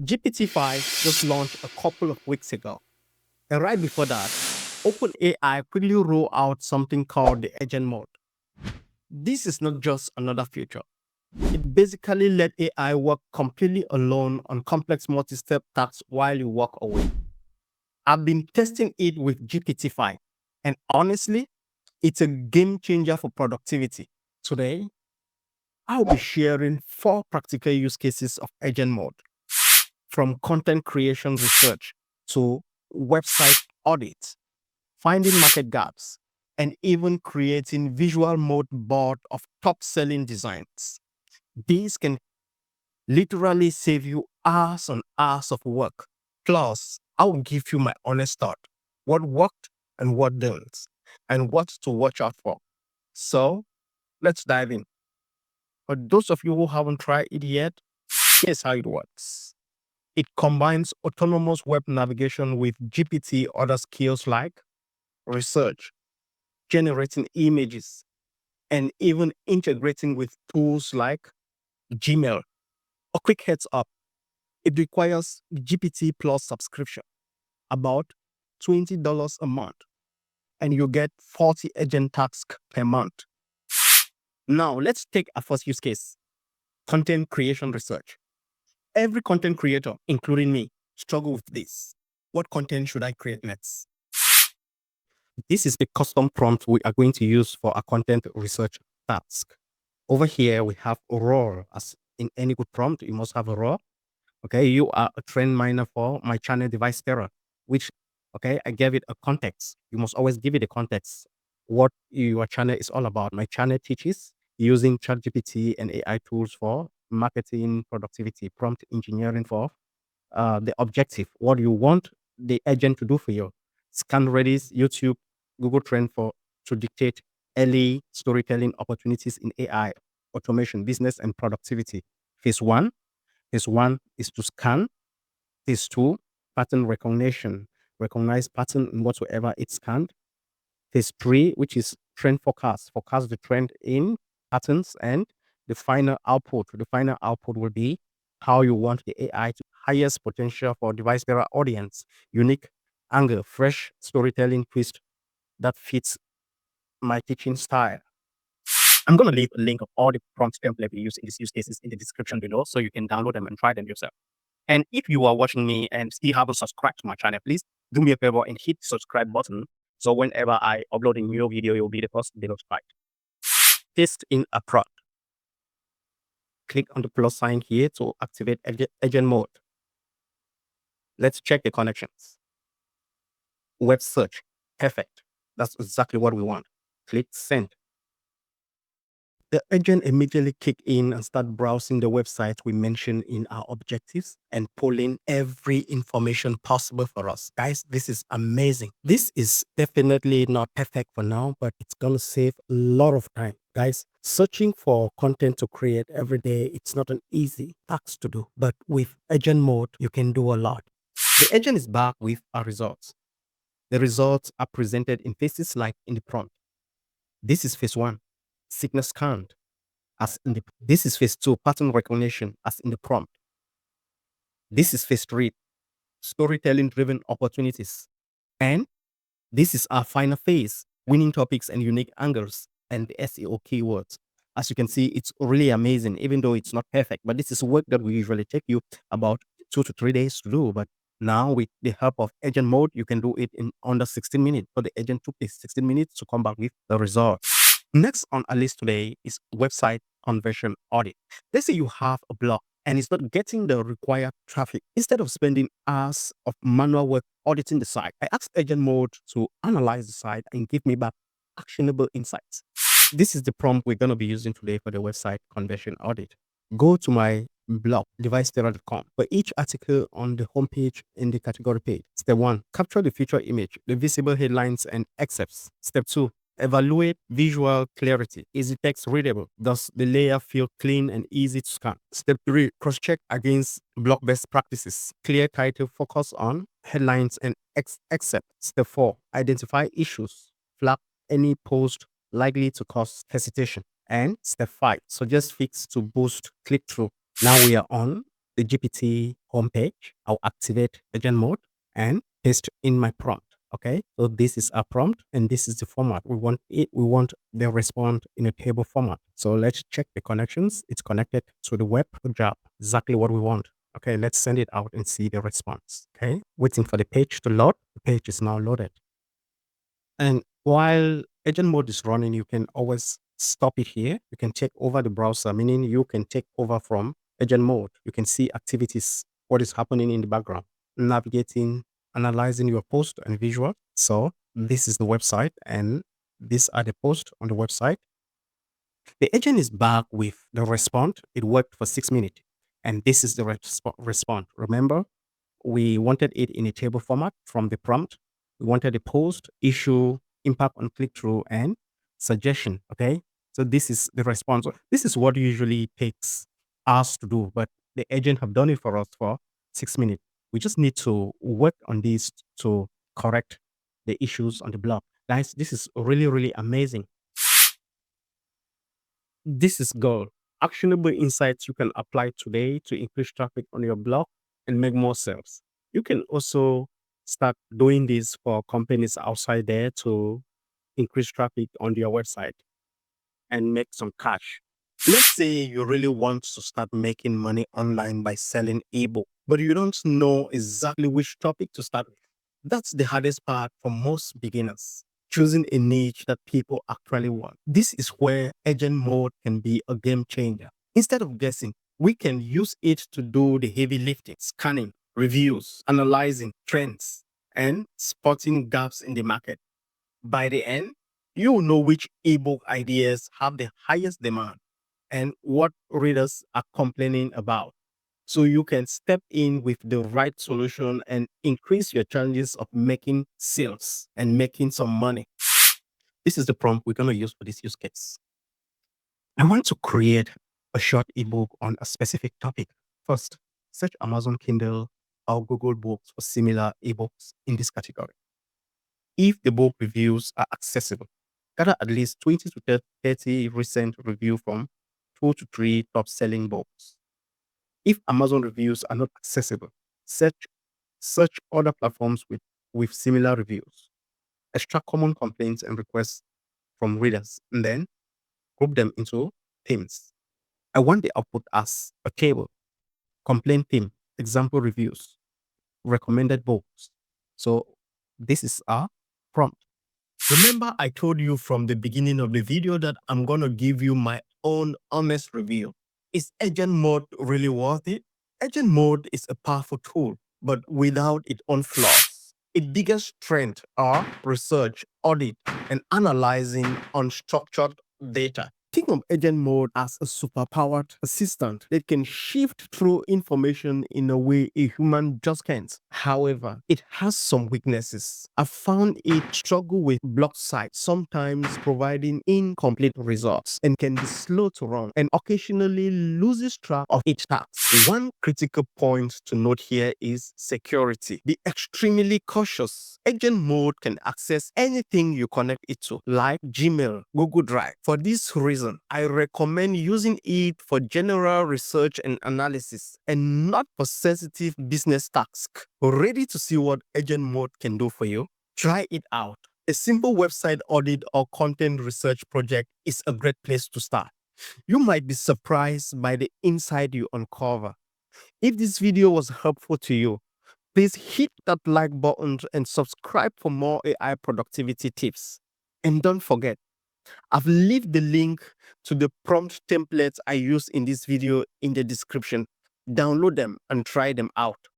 GPT-5 just launched a couple of weeks ago. And right before that, OpenAI quickly rolled out something called the Agent Mode. This is not just another feature. It basically let AI work completely alone on complex multi-step tasks while you walk away. I've been testing it with GPT-5, and honestly, it's a game changer for productivity. Today, I'll be sharing 4 practical use cases of Agent Mode, from content creation research to website audit, finding market gaps, and even creating visual mood board of top-selling designs. These can literally save you hours and hours of work. Plus, I'll give you my honest thought, what worked and what didn't, and what to watch out for. So, let's dive in. For those of you who haven't tried it yet, here's how it works. It combines autonomous web navigation with GPT other skills like research, generating images, and even integrating with tools like Gmail. A quick heads up, it requires GPT Plus subscription, about $20 a month, and you get 40 agent tasks per month. Now, let's take a first use case, content creation research. Every content creator, including me, struggle with this. What content should I create next? This is the custom prompt we are going to use for a content research task. Over here, we have a raw. As in any good prompt, you must have a raw. Okay, you are a trend miner for my channel device terror, which, okay, I gave it a context. You must always give it a context, what your channel is all about. My channel teaches using ChatGPT and AI tools for marketing, productivity, prompt engineering for the objective, what you want the agent to do for you. Scan Redis, YouTube, Google Trend for to dictate early storytelling opportunities in AI, automation, business, and productivity. Phase one. Phase one is to scan. Phase two, pattern recognition, recognize pattern in whatsoever it's scanned. Phase three, which is trend forecast the trend in patterns, and the final output. The final output will be how you want the AI to highest potential for device bearer audience, unique angle, fresh storytelling twist that fits my teaching style. I'm going to leave a link of all the prompt template we use in these use cases in the description below, so you can download them and try them yourself. And if you are watching me and still haven't subscribed to my channel, please do me a favor and hit the subscribe button. So whenever I upload a new video, you'll be the first to be notified. Paste in a prompt. Click on the plus sign here to activate agent mode. Let's check the connections. Web search. Perfect. That's exactly what we want. Click send. The agent immediately kick in and start browsing the website we mentioned in our objectives and pulling every information possible for us. Guys, this is amazing. This is definitely not perfect for now, but it's going to save a lot of time. Guys, searching for content to create every day, it's not an easy task to do. But with agent mode, you can do a lot. The agent is back with our results. The results are presented in phases like in the prompt. This is phase one. Signal scanned, as in this is phase two, pattern recognition, as in the prompt. This is phase three, storytelling driven opportunities. And this is our final phase, winning topics and unique angles and the SEO keywords. As you can see, it's really amazing, even though it's not perfect, but this is work that we usually take you about 2 to 3 days to do. But now with the help of agent mode, you can do it in under 16 minutes. So the agent took this 16 minutes to come back with the result. Next on our list today is website conversion audit. Let's say you have a blog and it's not getting the required traffic. Instead of spending hours of manual work auditing the site, I asked agent mode to analyze the site and give me back actionable insights. This is the prompt we're going to be using today for the website conversion audit. Go to my blog, deviceterra.com. For each article on the homepage in the category page. Step 1, capture the feature image, the visible headlines and excerpts. Step 2, evaluate visual clarity. Is the text readable? Does the layer feel clean and easy to scan? Step 3, cross-check against blog best practices. Clear title, focus on headlines and excerpt. Step 4, identify issues. Flag any post likely to cause hesitation. And step 5, suggest fix to boost click-through. Now we are on the GPT homepage. I'll activate agent mode and paste in my prompt. Okay, so this is our prompt and this is the format. We want the response in a table format. So let's check the connections. It's connected to the web. Good job. Exactly what we want. Okay, let's send it out and see the response. Okay, waiting for the page to load. The page is now loaded. And while agent mode is running, you can always stop it here. You can take over the browser, meaning you can take over from agent mode. You can see activities, what is happening in the background, navigating, analyzing your post and visual. So this is the website and these are the posts on the website. The agent is back with the response. It worked for 6 minutes. And this is the response. Remember, we wanted it in a table format from the prompt. We wanted a post, issue, impact on click-through, and suggestion. Okay. So this is the response. This is what usually takes us to do, but the agent have done it for us for 6 minutes. We just need to work on this to correct the issues on the blog. Guys, this is really, really amazing. This is gold. Actionable insights you can apply today to increase traffic on your blog and make more sales. You can also start doing this for companies outside there to increase traffic on your website and make some cash. Let's say you really want to start making money online by selling ebook, but you don't know exactly which topic to start with. That's the hardest part for most beginners, choosing a niche that people actually want. This is where agent mode can be a game changer. Instead of guessing, we can use it to do the heavy lifting, scanning, reviews, analyzing trends, and spotting gaps in the market. By the end, you'll know which ebook ideas have the highest demand and what readers are complaining about. So you can step in with the right solution and increase your chances of making sales and making some money. This is the prompt we're going to use for this use case. I want to create a short ebook on a specific topic. First, search Amazon Kindle or Google Books for similar ebooks in this category. If the book reviews are accessible, gather at least 20 to 30 recent reviews from 2 to 3 top-selling books. If Amazon reviews are not accessible, search other platforms with similar reviews. Extract common complaints and requests from readers, and then group them into themes. I want the output as a table: complaint theme, example reviews, recommended books. So this is our prompt. Remember, I told you from the beginning of the video that I'm going to give you my own honest review. Is agent mode really worth it? Agent mode is a powerful tool, but without its own flaws. Its biggest strengths are research, audit, and analyzing unstructured data. Think of agent mode as a superpowered assistant that can shift through information in a way a human just can't. However, it has some weaknesses. I found it struggle with block sites, sometimes providing incomplete results, and can be slow to run and occasionally loses track of its tasks. One critical point to note here is security. Be extremely cautious. Agent mode can access anything you connect it to, like Gmail, Google Drive. For this reason, I recommend using it for general research and analysis and not for sensitive business tasks. Ready to see what agent mode can do for you? Try it out. A simple website audit or content research project is a great place to start. You might be surprised by the insight you uncover. If this video was helpful to you, please hit that like button and subscribe for more AI productivity tips. And don't forget, I've left the link to the prompt templates I used in this video in the description. Download them and try them out.